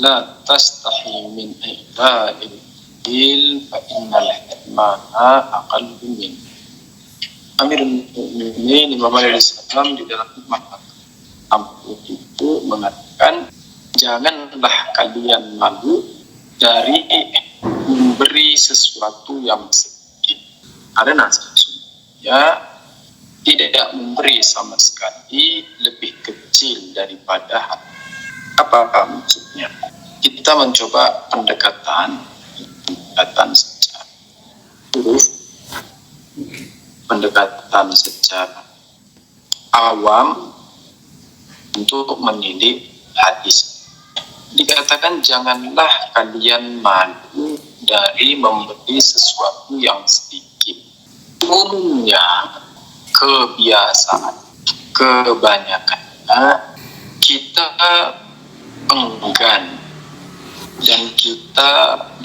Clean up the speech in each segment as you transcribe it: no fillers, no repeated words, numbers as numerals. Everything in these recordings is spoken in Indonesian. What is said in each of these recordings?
La tastahi min ihda'il il fa innal hikmana aqallu min. Amirul Mukminin Imam Ali Salam di dalam hikmah itu mengatakan, janganlah kalian malu dari memberi sesuatu yang sedikit, karena sesungguhnya tidak memberi sama sekali lebih kecil daripada hati. Apa maksudnya? Kita mencoba pendekatan secara huruf, pendekatan secara awam untuk mendidik hadis. Dikatakan janganlah kalian malu dari memberi sesuatu yang sedikit. Umumnya kebiasaan, kebanyakannya kita enggan dan kita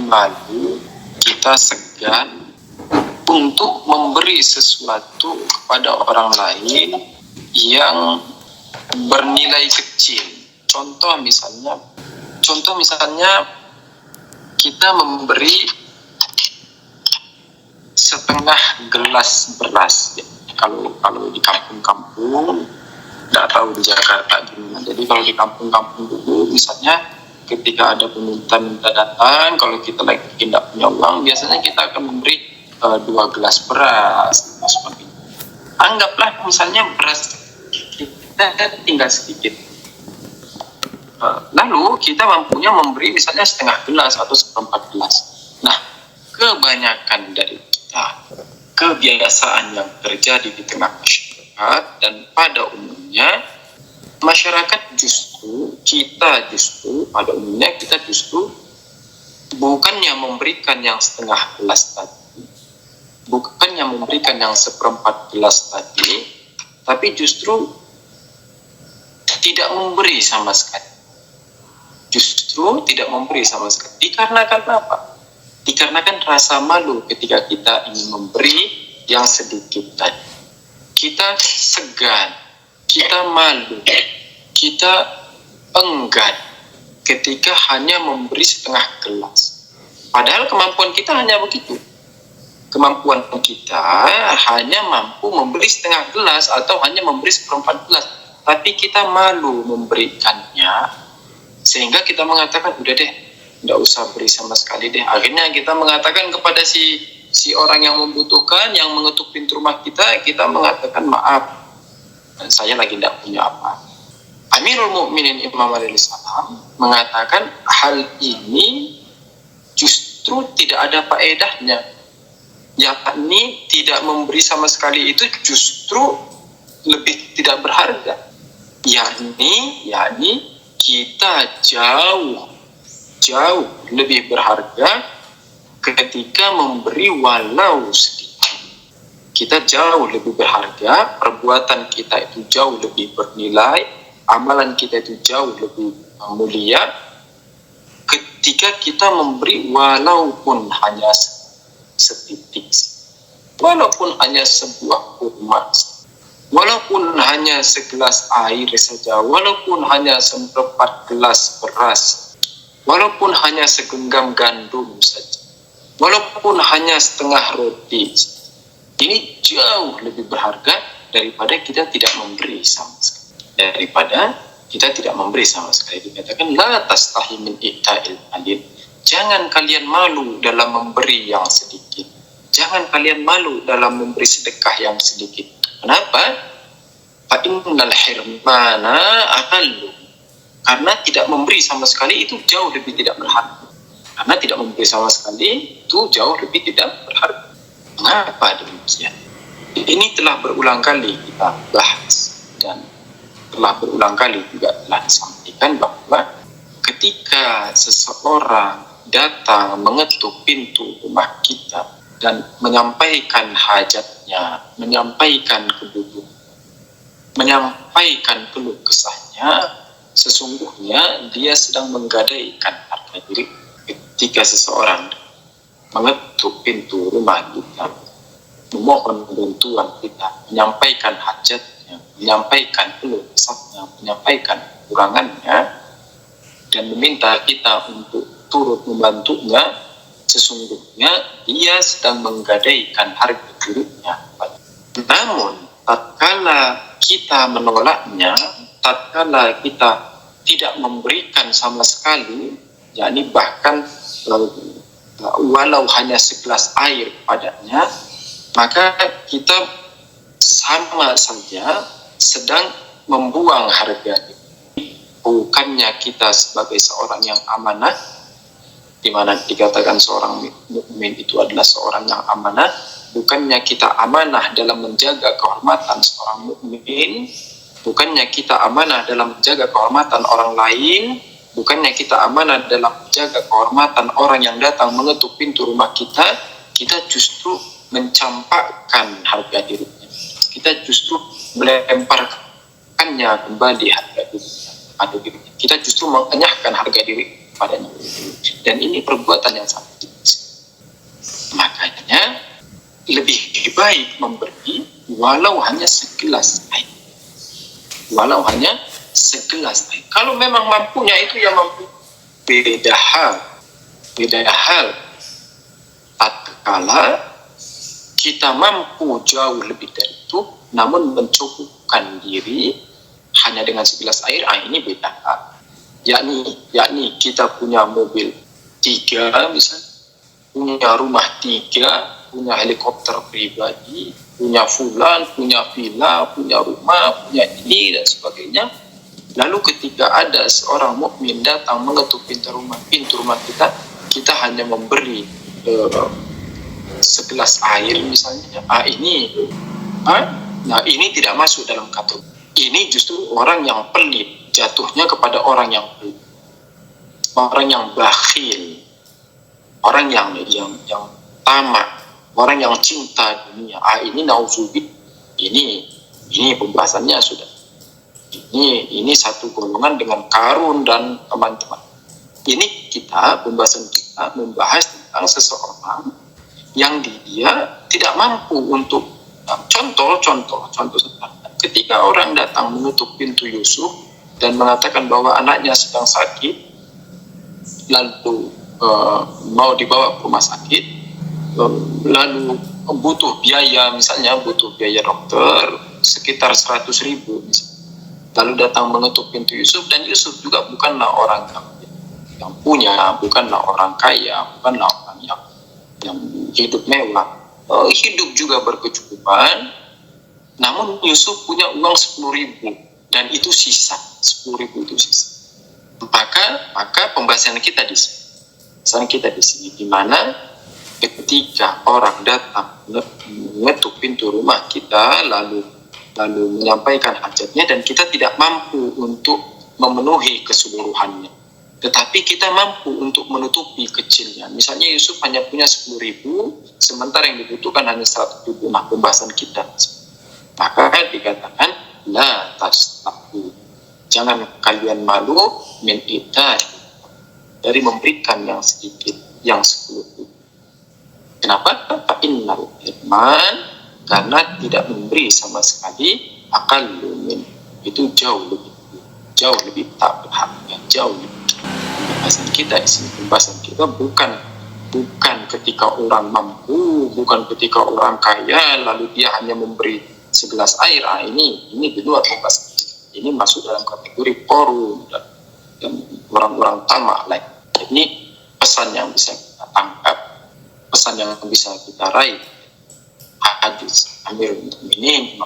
malu, kita segan untuk memberi sesuatu kepada orang lain yang bernilai kecil. Contoh misalnya kita memberi setengah gelas beras. Kalau di kampung-kampung, tidak tahu di Jakarta gimana. Jadi kalau di kampung-kampung dulu, misalnya ketika ada peminta datang, kalau kita lagi tidak punya uang, biasanya kita akan memberi 2 gelas beras. Anggaplah misalnya beras kita tinggal sedikit. Lalu kita mampunya memberi misalnya setengah gelas atau seperempat gelas. Nah, kebanyakan dari kita, kebiasaan yang terjadi di tengah masyarakat dan pada umumnya masyarakat pada umumnya kita bukannya memberikan yang setengah gelas tadi, bukannya memberikan yang seperempat gelas tadi, tapi justru tidak memberi sama sekali. Dikarenakan apa? Dikarenakan rasa malu ketika kita ingin memberi yang sedikit tadi. Kita segan, kita malu, kita enggan ketika hanya memberi setengah gelas. Padahal kemampuan kita hanya begitu. Kemampuan kita hanya mampu memberi setengah gelas atau hanya memberi seperempat gelas. Tapi kita malu memberikannya, sehingga kita mengatakan, udah deh, tidak usah beri sama sekali deh. Akhirnya kita mengatakan kepada si orang yang membutuhkan, yang mengetuk pintu rumah kita mengatakan, maaf, saya lagi tidak punya apa. Amirul Mukminin Imam Ali Salam mengatakan, hal ini justru tidak ada faedahnya. Yakni tidak memberi sama sekali itu justru lebih tidak berharga. Yakni kita jauh lebih berharga ketika memberi walau sedikit. Kita jauh lebih berharga, perbuatan kita itu jauh lebih bernilai, amalan kita itu jauh lebih mulia ketika kita memberi walaupun hanya setitik, walaupun hanya sebuah kurma, walaupun hanya segelas air saja, walaupun hanya seperempat gelas beras, walaupun hanya segenggam gandum saja, walaupun hanya setengah roti. Ini jauh lebih berharga daripada kita tidak memberi sama sekali. Dikatakan, la tastahi min ihta'il qalil. Jangan kalian malu dalam memberi yang sedikit. Jangan kalian malu dalam memberi sedekah yang sedikit. Kenapa? Fa innal hirmana aqallu. Karena tidak memberi sama sekali itu jauh lebih tidak berharga. Karena tidak memberi sama sekali itu jauh lebih tidak berharga. Mengapa demikian? Ini telah berulang kali kita bahas dan telah berulang kali juga telah disampaikan bahwa ketika seseorang datang mengetuk pintu rumah kita dan menyampaikan hajatnya, menyampaikan kebutuhan, menyampaikan keluh kesahnya, sesungguhnya dia sedang menggadaikan harga diri. Ketika seseorang mengetuk pintu rumah kita, memohon bantuan kita, menyampaikan hajatnya, menyampaikan keluh kesahnya, menyampaikan kekurangannya, dan meminta kita untuk turut membantunya, sesungguhnya dia sedang menggadaikan harga dirinya. Namun tatkala kita menolaknya, tatkala kita tidak memberikan sama sekali, yakni bahkan walau hanya segelas air padanya, maka kita sama saja sedang membuang harga diri. Bukannya kita sebagai seorang yang amanah, di mana dikatakan seorang mukmin itu adalah seorang yang amanah, bukannya kita amanah dalam menjaga kehormatan seorang mukmin, bukannya kita amanah dalam menjaga kehormatan orang lain, bukannya kita amanah dalam menjaga kehormatan orang yang datang mengetuk pintu rumah kita, kita justru mencampakkan harga dirinya. Kita justru melemparkannya kembali harga dirinya. Kita justru mengenyahkan harga diri padanya. Dan ini perbuatan yang sangat jelas. Makanya lebih baik memberi walau hanya segelas air. Walau hanya segelas air. Kalau memang mampunya itu yang mampu, beda hal. Tatkala kita mampu jauh lebih dari itu, namun mencukupkan diri hanya dengan segelas air, ini beda hal. Yakni kita punya mobil 3 misalnya, punya rumah 3, punya helikopter pribadi, punya fulan, punya villa, punya rumah, punya ini dan sebagainya. Lalu ketika ada seorang mukmin datang mengetuk pintu rumah kita hanya memberi segelas air misalnya. Ini tidak masuk dalam kategori. Ini justru orang yang pelit, jatuhnya kepada orang yang pelit, orang yang bakhil, orang yang tamak, orang yang cinta dunia. Ini nauzubillah. Ini pembahasannya sudah. Ini satu golongan dengan Karun dan teman-teman. Ini pembahasan kita membahas tentang seseorang yang dia tidak mampu untuk contoh sederhana. Ketika orang datang menutup pintu Yusuf dan mengatakan bahwa anaknya sedang sakit, lalu mau dibawa ke rumah sakit, lalu butuh biaya dokter sekitar 100.000 misalnya. Lalu datang mengetuk pintu Yusuf, dan Yusuf juga bukanlah orang yang punya, bukanlah orang kaya, bukanlah orang yang hidup mewah, hidup juga berkecukupan. Namun Yusuf punya uang 10.000 dan itu sisa, 10.000 itu sisa. Maka pembahasan kita di sini, di mana ketika orang datang mengetuk pintu rumah kita lalu menyampaikan hajatnya dan kita tidak mampu untuk memenuhi keseluruhannya, tetapi kita mampu untuk menutupi kecilnya. Misalnya Yusuf hanya punya 10.000, sementara yang dibutuhkan hanya 100.000. Nah, pembahasan kita, maka dikatakan la tastahu, jangan kalian malu min ita, dari memberikan yang sedikit, yang 10.000. Kenapa? Fa'innal irman, karena tidak memberi sama sekali akal lumin, itu jauh lebih tak berharga, jauh lebih. Pembahasan kita di sini, bukan ketika orang mampu, bukan ketika orang kaya lalu dia hanya memberi segelas air. Ini di luar pembahasan. Ini masuk dalam kategori korun dan orang-orang tamak lain. Ini pesan yang bisa kita tangkap, pesan yang bisa kita raih hadis Amirul Mukminin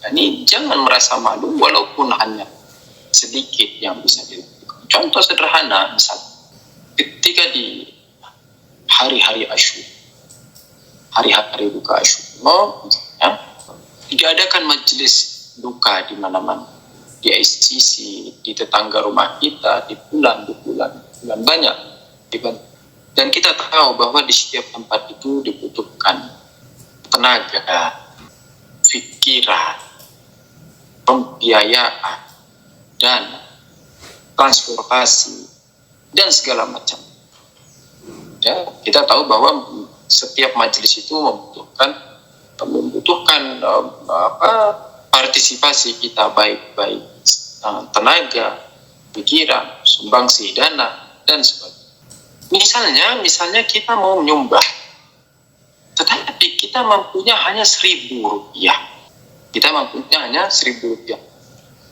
ini, jangan merasa malu walaupun hanya sedikit yang bisa dilakukan. Contoh sederhana, misalnya ketika di hari-hari Asyura, hari-hari duka Asyura, misalnya diadakan majelis duka di mana-mana, di ICC, di tetangga rumah kita, di bulan banyak. Dan kita tahu bahwa di setiap tempat itu dibutuhkan tenaga, pikiran, pembiayaan, dan transportasi, dan segala macam. Ya, kita tahu bahwa setiap majelis itu membutuhkan partisipasi kita, baik tenaga, pikiran, sumbangsi dana, dan sebagainya. Misalnya kita mau menyumbang, tetapi kita mampunya hanya 1.000 rupiah. Kita mampunya hanya 1.000 rupiah.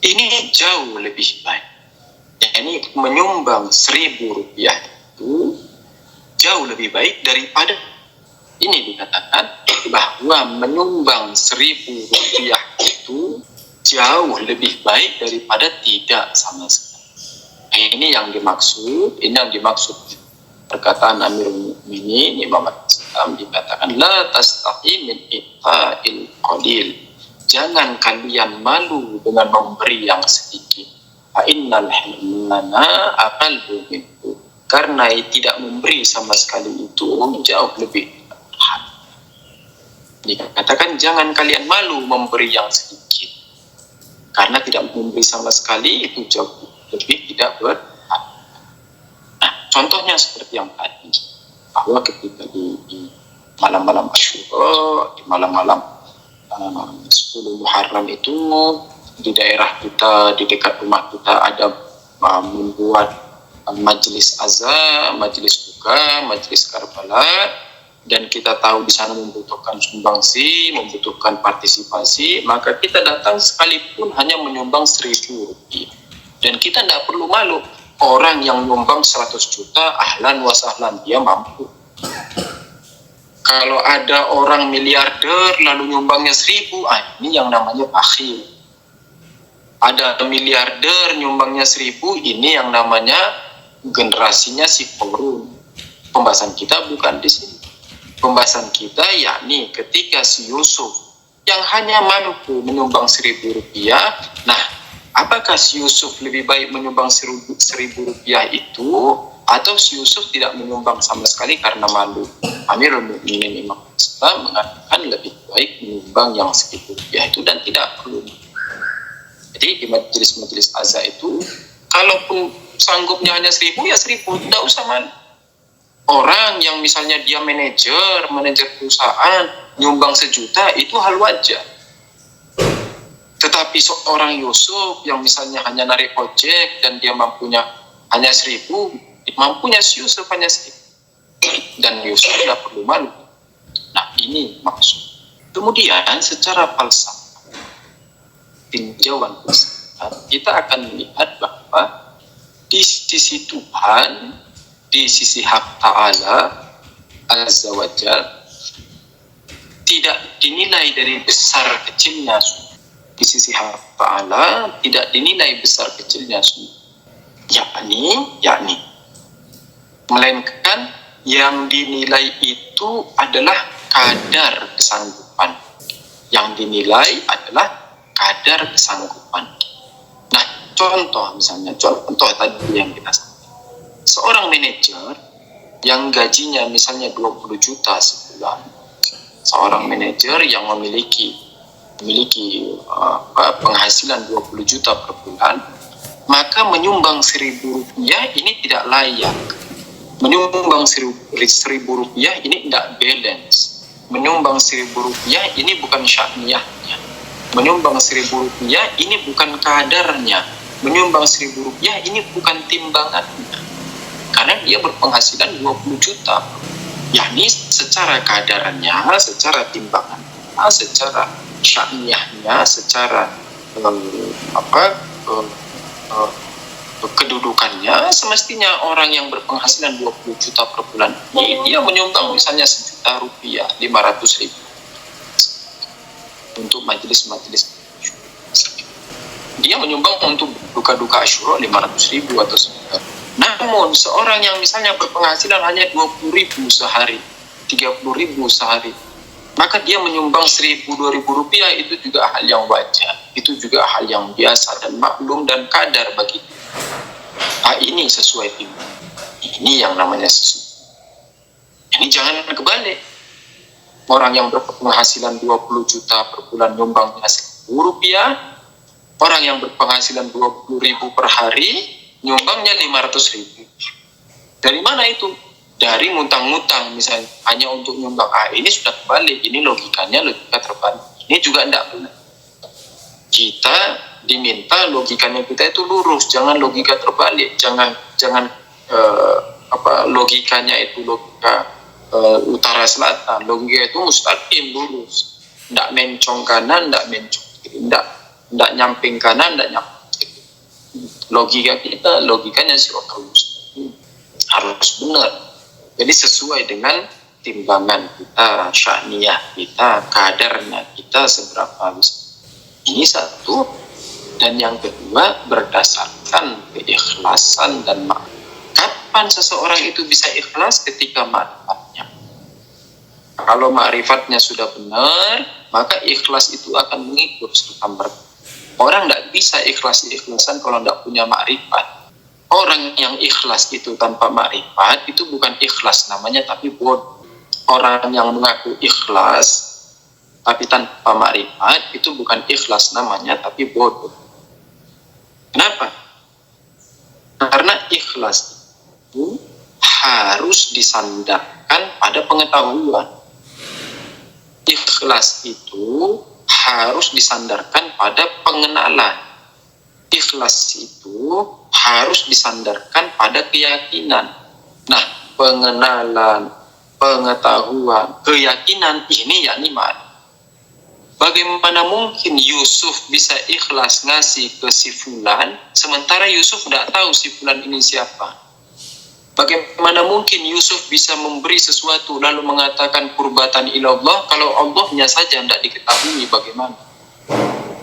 Ini jauh lebih baik. Yani menyumbang 1.000 rupiah itu jauh lebih baik daripada ini. Dikatakan bahwa menyumbang 1.000 rupiah itu jauh lebih baik daripada tidak sama sekali. Ini yang dimaksud perkataan Amirul Mukminin Imam Al-Islam, dikatakan la tastahi min i'ta'il qalil. Jangan kalian malu dengan memberi yang sedikit. Fa innal hirmana aqallu minhu. Karena tidak memberi sama sekali itu jauh lebih berat. Dikatakan jangan kalian malu memberi yang sedikit. Karena tidak memberi sama sekali itu jauh lebih tidak berat. Nah, contohnya seperti yang tadi, bahwa ketika di malam-malam Asyura, di malam-malam 10 Muharram itu di daerah kita, di dekat rumah kita ada membuat majelis azan, majelis buka, majelis Karbala, dan kita tahu di sana membutuhkan sumbangsi, membutuhkan partisipasi, maka kita datang sekalipun hanya menyumbang 1.000 rupiah. Dan kita tidak perlu malu. Orang yang nyumbang 100 juta, ahlan wa sahlan, dia mampu. Kalau ada orang miliarder lalu nyumbangnya 1.000, ini yang namanya bakhil. Ada miliarder nyumbangnya 1.000, ini yang namanya generasinya si Korun. Pembahasan kita bukan di sini. Pembahasan kita yakni ketika si Yusuf yang hanya mampu menyumbang 1.000 rupiah, nah apakah si Yusuf lebih baik menyumbang 1.000 rupiah itu, atau si Yusuf tidak menyumbang sama sekali karena malu? Amirul Mukminin Imam Islam mengatakan lebih baik menyumbang yang 1.000 rupiah itu dan tidak perlu. Jadi di majelis-majelis azan itu, kalaupun sanggupnya hanya 1.000, ya 1.000, tidak usah malu. Orang yang misalnya dia manajer perusahaan, nyumbang 1 juta, itu hal wajar. Tetapi seorang Yusuf yang misalnya hanya narik ojek dan dia mampunya hanya 1.000, mampunya si Yusuf hanya 1.000. Dan Yusuf tidak perlu malu. Nah, ini maksud. Kemudian secara falsafah, tinjauan filsafat, kita akan melihat bahwa di sisi Tuhan, di sisi hak Ta'ala Azza wa Jal, tidak dinilai dari besar kecilnya. Di sisi hak Ta'ala tidak dinilai besar kecilnya, yakni melainkan yang dinilai itu adalah kadar kesanggupan. Yang dinilai adalah kadar kesanggupan. Nah, contoh tadi yang kita sampaikan. Seorang manajer yang gajinya misalnya 20 juta sebulan, seorang manajer yang memiliki penghasilan 20 juta per bulan, maka menyumbang 1.000 rupiah ini tidak layak. Menyumbang 1.000 rupiah ini tidak balance. Menyumbang 1.000 rupiah ini bukan sya'niyahnya. Menyumbang 1.000 rupiah ini bukan kadarnya. Menyumbang 1.000 rupiah ini bukan timbangannya. Karena dia berpenghasilan 20 juta. Yakni secara kadarannya, secara timbangannya, secara sya'niyahnya, secara kedudukannya, semestinya orang yang berpenghasilan 20 juta per bulan ini, dia menyumbang misalnya 1 juta rupiah, 500.000 untuk majelis-majelis. Dia menyumbang untuk duka-duka Asyura 500.000 atau sekitar. Namun seorang yang misalnya berpenghasilan hanya 20.000 sehari, 30.000 sehari, maka dia menyumbang 1.000-2.000 rupiah, itu juga hal yang wajar, itu juga hal yang biasa dan maklum dan kadar bagi dia. Ini sesuai timbang. Ini yang namanya sesuai. Ini jangan kebalik. Orang yang berpenghasilan 20 juta per bulan nyumbangnya 1.000 rupiah, orang yang berpenghasilan 20.000 per hari nyumbangnya 500.000. Dari mana itu? Dari ngutang-ngutang misalnya, hanya untuk nyumbang. Ini sudah kebalik. Ini logika terbalik. Ini juga tidak benar. Kita diminta logikanya kita itu lurus, jangan logika terbalik, jangan logikanya itu logika utara selatan, logika itu mustaqim lurus, ndak mencong kanan, ndak mencong kiri, ndak nyamping kanan, ndak nyamping kiri. Logika kita logikanya siratal mustaqim, harus benar. Jadi sesuai dengan timbangan kita, sya'niyah kita, kadarnya kita seberapa besar. Ini satu. Dan yang kedua, berdasarkan keikhlasan dan ma'rifat. Kapan seseorang itu bisa ikhlas? Ketika ma'rifatnya. Kalau ma'rifatnya sudah benar, maka ikhlas itu akan mengikut serta merta. Orang tidak bisa ikhlasan kalau tidak punya ma'rifat. Orang yang ikhlas itu tanpa ma'rifat itu bukan ikhlas namanya, tapi bodoh. Orang yang mengaku ikhlas tapi tanpa ma'rifat itu bukan ikhlas namanya, tapi bodoh. Kenapa? Karena ikhlas itu harus disandarkan pada pengetahuan. Ikhlas itu harus disandarkan pada pengenalan. Ikhlas itu harus disandarkan pada keyakinan. Nah, pengenalan, pengetahuan, keyakinan ini yakni ma'rifat. Bagaimana mungkin Yusuf bisa ikhlas ngasih ke si fulan, sementara Yusuf tidak tahu si fulan ini siapa? Bagaimana mungkin Yusuf bisa memberi sesuatu lalu mengatakan qurbatan ilallah kalau Allahnya saja tidak diketahui bagaimana?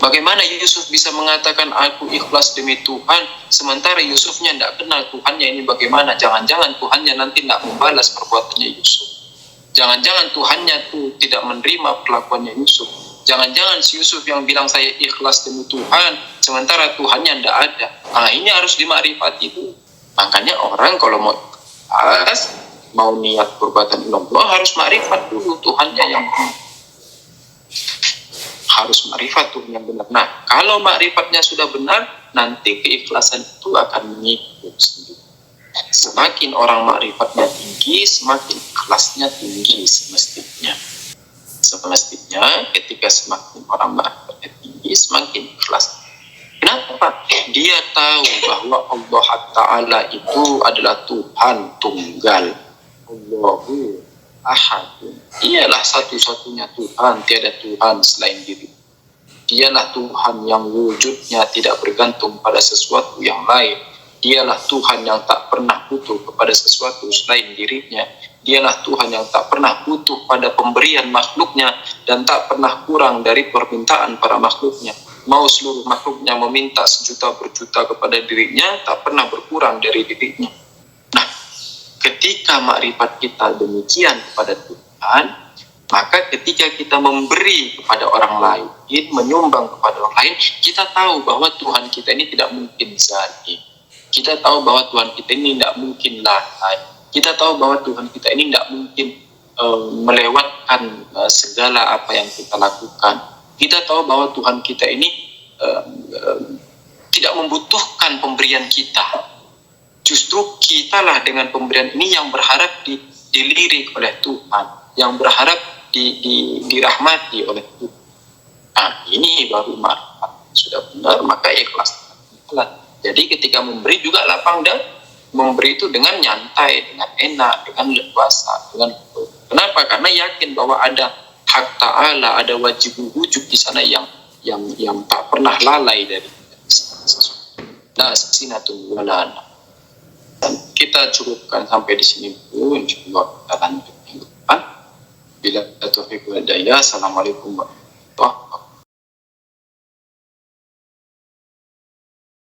Bagaimana Yusuf bisa mengatakan aku ikhlas demi Tuhan, sementara Yusufnya tidak kenal Tuhannya ini bagaimana? Jangan-jangan Tuhannya nanti tidak membalas perbuatannya Yusuf. Jangan-jangan Tuhannya tuh tidak menerima perlakuannya Yusuf. Jangan-jangan si Yusuf yang bilang saya ikhlas demi Tuhan, sementara Tuhannya tidak ada. Nah, ini harus dimakrifati itu. Makanya orang kalau mau ikhlas, mau niat perbuatan Allah harus makrifat dulu Tuhannya yang benar. Harus makrifat Tuhan yang benar. Nah, kalau makrifatnya sudah benar, nanti keikhlasan itu akan mengikut sendiri. Semakin orang makrifatnya tinggi, semakin ikhlasnya tinggi semestinya. Semestinya ketika semakin orang makrifatnya tinggi, semakin ikhlas. Kenapa? Dia tahu bahwa Allah Ta'ala itu adalah Tuhan tunggal. Allahu Ahadun. Dialah satu-satunya Tuhan, tiada Tuhan selain diri. Dialah Tuhan yang wujudnya tidak bergantung pada sesuatu yang lain. Dialah Tuhan yang tak pernah butuh kepada sesuatu selain dirinya. Dialah Tuhan yang tak pernah butuh pada pemberian makhluknya dan tak pernah kurang dari permintaan para makhluknya. Mau seluruh makhluknya meminta sejuta berjuta kepada dirinya, tak pernah berkurang dari dirinya. Nah, ketika makrifat kita demikian kepada Tuhan, maka ketika kita memberi kepada orang lain, menyumbang kepada orang lain, kita tahu bahwa Tuhan kita ini tidak mungkin zalim. Kita tahu bahwa Tuhan kita ini tidak mungkin lalai. Kita tahu bahwa Tuhan kita ini tidak mungkin melewatkan segala apa yang kita lakukan. Kita tahu bahwa Tuhan kita ini tidak membutuhkan pemberian kita. Justru kitalah dengan pemberian ini yang berharap dilirik oleh Tuhan, yang berharap dirahmati oleh Tuhan. Nah, ini baru marifat. Sudah benar, maka ikhlas. Jadi ketika memberi juga lapang dan memberi itu dengan nyantai, dengan enak, dengan leluasa, dengan kenapa? Karena yakin bahwa ada hak Ta'ala, ada wajib wujud di sana yang tak pernah lalai dari nah sinatun walana. Kita cukupkan sampai di sini dulu, insyaallah kita lanjut minggu depan. Bila taufiq wal hidayah. Assalamualaikum warahmatullahi wabarakatuh.